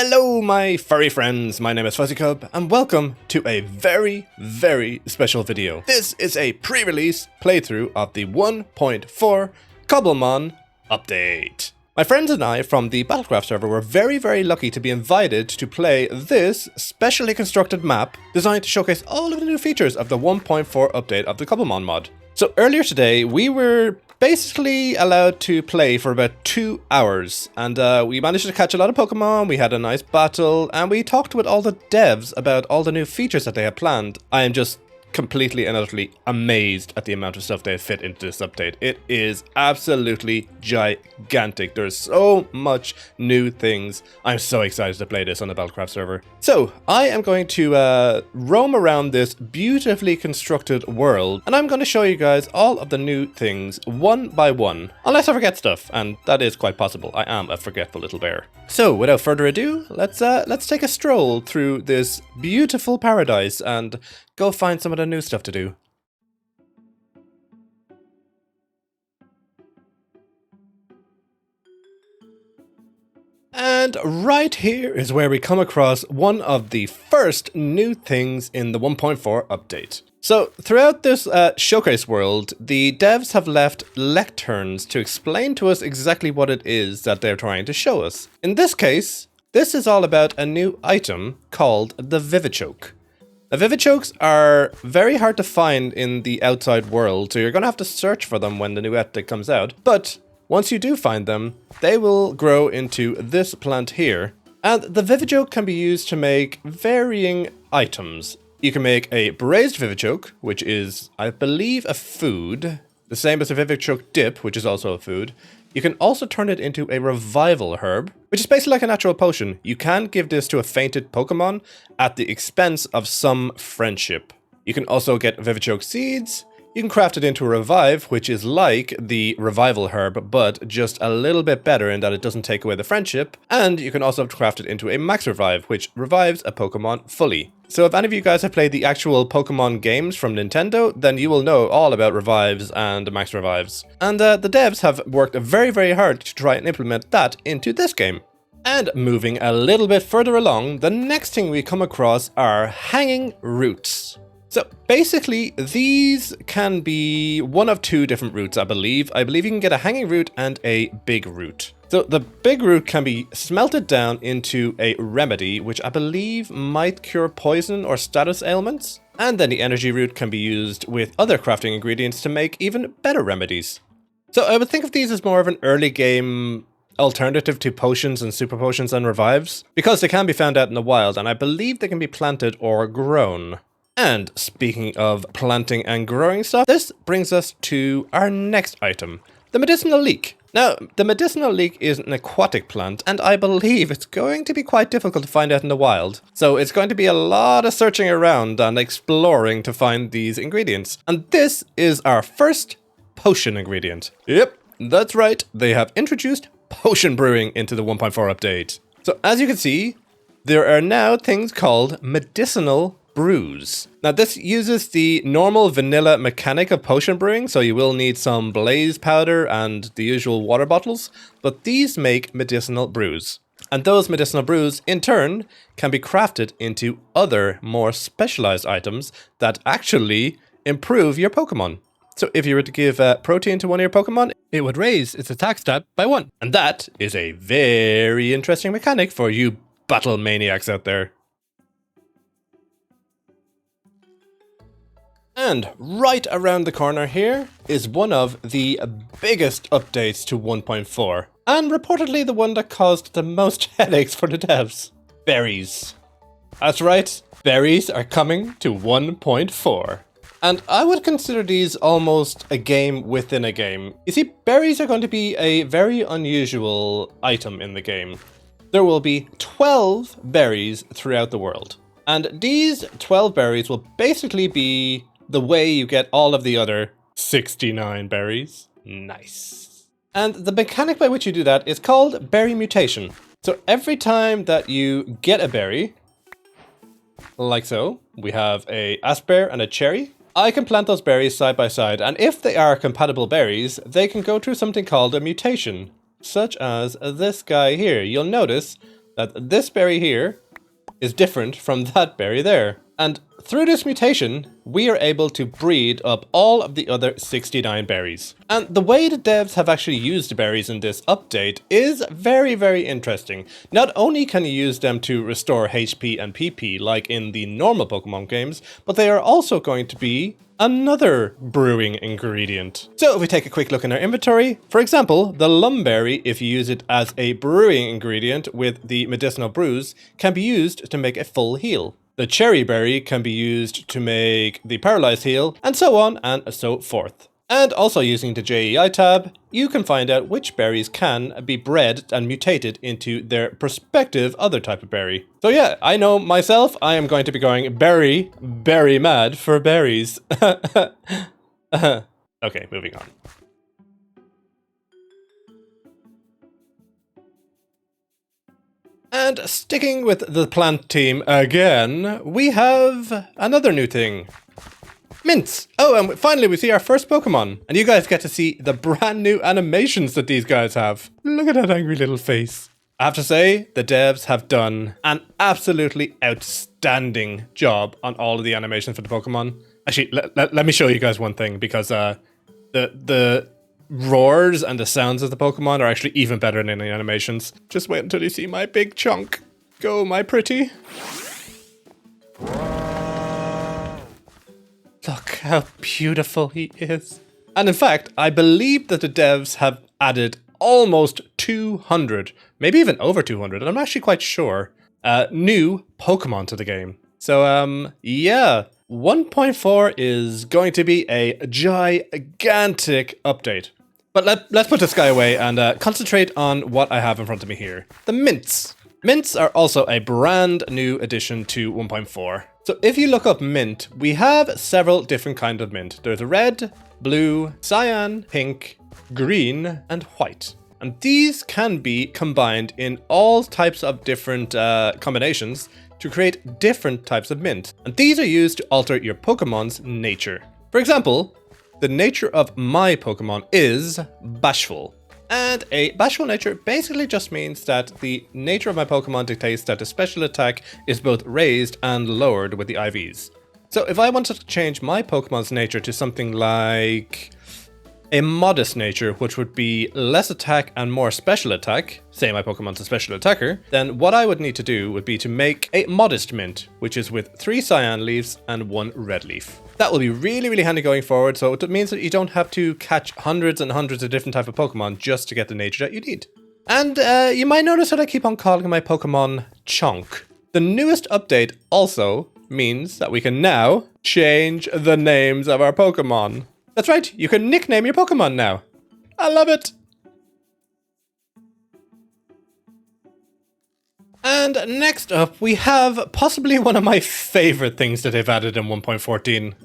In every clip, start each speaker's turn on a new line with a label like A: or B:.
A: Hello my furry friends, my name is Fuzzy Cub and welcome to a very special video. This is a pre-release playthrough of the 1.4 Cobblemon update. My friends and I from the BattleCraft server were very lucky to be invited to play this specially constructed map designed to showcase all of the new features of the 1.4 update of the Cobblemon mod. So earlier today we were basically allowed to play for about 2 hours, and we managed to catch a lot of Pokemon, we had a nice battle, and we talked with all the devs about all the new features that they had planned. I am just completely and utterly amazed at the amount of stuff they have fit into this update. It is absolutely gigantic. There's so much new things. I'm so excited to play this on the BattleCraft server. So I am going to roam around this beautifully constructed world, and I'm going to show you guys all of the new things one by one, unless I forget stuff, and that is quite possible. I am a forgetful little bear. So without further ado, let's take a stroll through this beautiful paradise and go find some of the new stuff to do. And right here is where we come across one of the first new things in the 1.4 update. So throughout this showcase world, the devs have left lecterns to explain to us exactly what it is that they're trying to show us. In this case, this is all about a new item called the Vivichoke. Now, Vivichokes are very hard to find in the outside world, so you're going to have to search for them when the new update comes out. But once you do find them, they will grow into this plant here. And the Vivichoke can be used to make varying items. You can make a braised Vivichoke, which is, I believe, a food. The same as a Vivichoke dip, which is also a food. You can also turn it into a revival herb, which is basically like a natural potion. You can give this to a fainted Pokemon at the expense of some friendship. You can also get Vivichoke seeds. You can craft it into a revive, which is like the revival herb, but just a little bit better in that it doesn't take away the friendship. And you can also craft it into a max revive, which revives a Pokemon fully. So if any of you guys have played the actual Pokemon games from Nintendo, then you will know all about revives and max revives. And the devs have worked very hard to try and implement that into this game. And moving a little bit further along, the next thing we come across are hanging roots. So basically, these can be one of two different roots, I believe. I believe you can get a hanging root and a big root. So the big root can be smelted down into a remedy, which I believe might cure poison or status ailments. And then the energy root can be used with other crafting ingredients to make even better remedies. So I would think of these as more of an early game alternative to potions and super potions and revives, because they can be found out in the wild, and I believe they can be planted or grown. And speaking of planting and growing stuff, this brings us to our next item, the medicinal leek. Now, the medicinal leek is an aquatic plant, and I believe it's going to be quite difficult to find out in the wild. So it's going to be a lot of searching around and exploring to find these ingredients. And this is our first potion ingredient. Yep, that's right. They have introduced potion brewing into the 1.4 update. So as you can see, there are now things called medicinal brews. Now this uses the normal vanilla mechanic of potion brewing, so you will need some blaze powder and the usual water bottles, but these make medicinal brews. And those medicinal brews, in turn, can be crafted into other, more specialized items that actually improve your Pokemon. So if you were to give protein to one of your Pokemon, it would raise its attack stat by 1. And that is a very interesting mechanic for you battle maniacs out there. And right around the corner here is one of the biggest updates to 1.4, and reportedly the one that caused the most headaches for the devs. Berries. That's right, berries are coming to 1.4. And I would consider these almost a game within a game. You see, berries are going to be a very unusual item in the game. There will be 12 berries throughout the world. And these 12 berries will basically be the way you get all of the other 69 berries. Nice. And the mechanic by which you do that is called berry mutation. So every time that you get a berry, like so, we have a asper and a cherry. I can plant those berries side by side, and if they are compatible berries, they can go through something called a mutation, such as this guy here. You'll notice that this berry here is different from that berry there. And through this mutation, we are able to breed up all of the other 69 berries. And the way the devs have actually used the berries in this update is very, very interesting. Not only can you use them to restore HP and PP like in the normal Pokemon games, but they are also going to be another brewing ingredient. So if we take a quick look in our inventory, for example, the lumberry, if you use it as a brewing ingredient with the medicinal brews, can be used to make a full heal. The cherry berry can be used to make the paralyzed heal, and so on and so forth. And also using the JEI tab, you can find out which berries can be bred and mutated into their prospective other type of berry. So yeah, I know myself, I am going to be going berry mad for berries. Okay, moving on. And sticking with the plant team again, we have another new thing. Mints! Oh, and finally we see our first Pokemon. And you guys get to see the brand new animations that these guys have. Look at that angry little face. I have to say, the devs have done an absolutely outstanding job on all of the animations for the Pokemon. Actually, let me show you guys one thing, because the roars and the sounds of the Pokemon are actually even better than the animations. Just wait until you see my big chunk. Go, my pretty. Look how beautiful he is. And in fact, I believe that the devs have added almost 200, maybe even over 200, and I'm actually quite sure, new Pokemon to the game. So, yeah, 1.4 is going to be a gigantic update. But let's put this guy away and concentrate on what I have in front of me here. The mints. Mints are also a brand new addition to 1.4. So if you look up mint, we have several different kinds of mint. There's a red, blue, cyan, pink, green, and white. And these can be combined in all types of different combinations to create different types of mint. And these are used to alter your Pokemon's nature. For example, the nature of my Pokemon is bashful. And a bashful nature basically just means that the nature of my Pokemon dictates that the special attack is both raised and lowered with the IVs. So if I wanted to change my Pokemon's nature to something like a modest nature, which would be less attack and more special attack, say my Pokemon's a special attacker, then what I would need to do would be to make a modest mint, which is with 3 cyan leaves and 1 red leaf. That will be really, really handy going forward, so it means that you don't have to catch hundreds and hundreds of different types of Pokemon just to get the nature that you need. And you might notice that I keep on calling my Pokemon Chonk. The newest update also means that we can now change the names of our Pokemon. That's right, you can nickname your Pokemon now. I love it. And next up, we have possibly one of my favorite things that they've added in 1.14.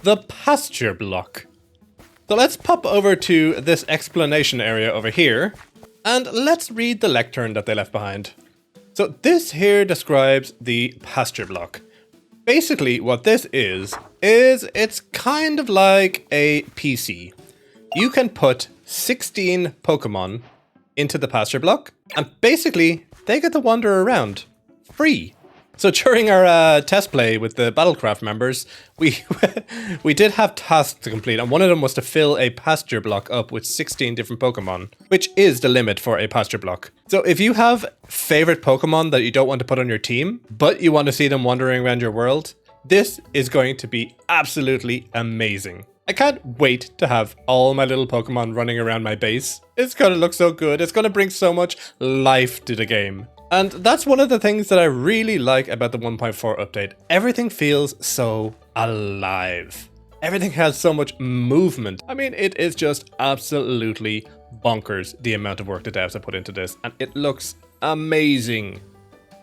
A: The Pasture Block. So let's pop over to this explanation area over here, and let's read the lectern that they left behind. So this here describes the Pasture Block. Basically, what this is it's kind of like a PC. You can put 16 Pokemon into the Pasture Block, and basically, they get to wander around free. So during our test play with the BattleCraft members, we did have tasks to complete, and one of them was to fill a Pasture Block up with 16 different Pokemon, which is the limit for a Pasture Block. So if you have favorite Pokemon that you don't want to put on your team, but you want to see them wandering around your world, this is going to be absolutely amazing. I can't wait to have all my little Pokemon running around my base. It's gonna look so good. It's gonna bring so much life to the game. And that's one of the things that I really like about the 1.4 update. Everything feels so alive. Everything has so much movement. I mean, it is just absolutely bonkers the amount of work the devs have put into this, and it looks amazing.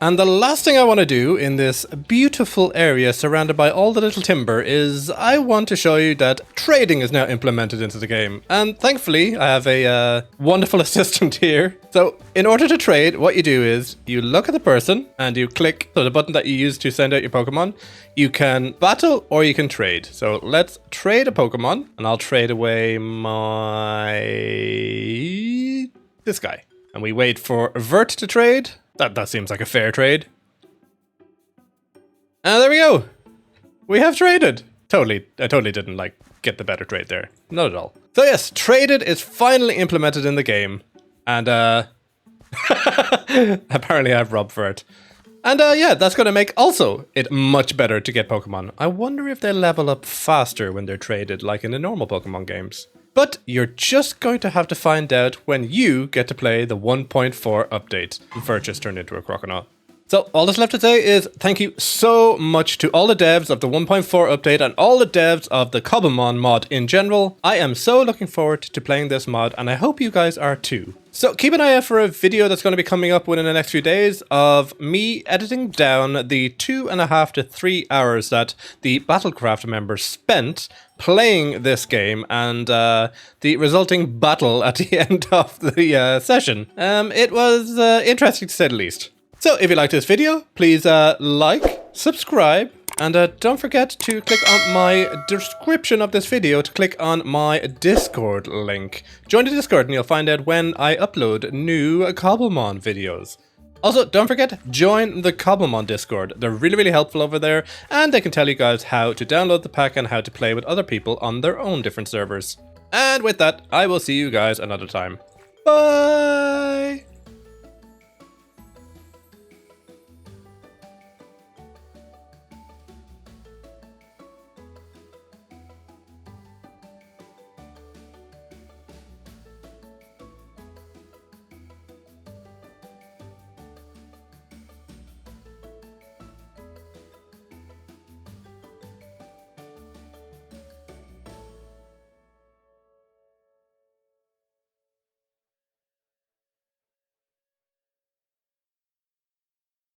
A: And the last thing I want to do in this beautiful area surrounded by all the little timber is I want to show you that trading is now implemented into the game. And thankfully, I have a wonderful assistant here. So in order to trade, what you do is you look at the person and you click the button that you use to send out your Pokemon. You can battle or you can trade. So let's trade a Pokemon, and I'll trade away this guy. And we wait for Vert to trade. That seems like a fair trade. There we go. We have traded. I totally didn't like get the better trade there. Not at all. So yes, traded is finally implemented in the game. And apparently I have robbed for it. And yeah, that's going to make also it much better to get Pokemon. I wonder if they level up faster when they're traded like in the normal Pokemon games. But you're just going to have to find out when you get to play the 1.4 update. Virtus turned into a Croconaw. So all that's left to say is thank you so much to all the devs of the 1.4 update and all the devs of the Cobblemon mod in general. I am so looking forward to playing this mod and I hope you guys are too. So keep an eye out for a video that's going to be coming up within the next few days of me editing down the 2.5 to 3 hours that the BattleCraft members spent playing this game and the resulting battle at the end of the session. It was interesting to say the least. So if you liked this video, please like, subscribe, and don't forget to click on my description of this video to click on my Discord link. Join the Discord and you'll find out when I upload new Cobblemon videos. Also, don't forget, join the Cobblemon Discord. They're really helpful over there, and they can tell you guys how to download the pack and how to play with other people on their own different servers. And with that, I will see you guys another time. Bye!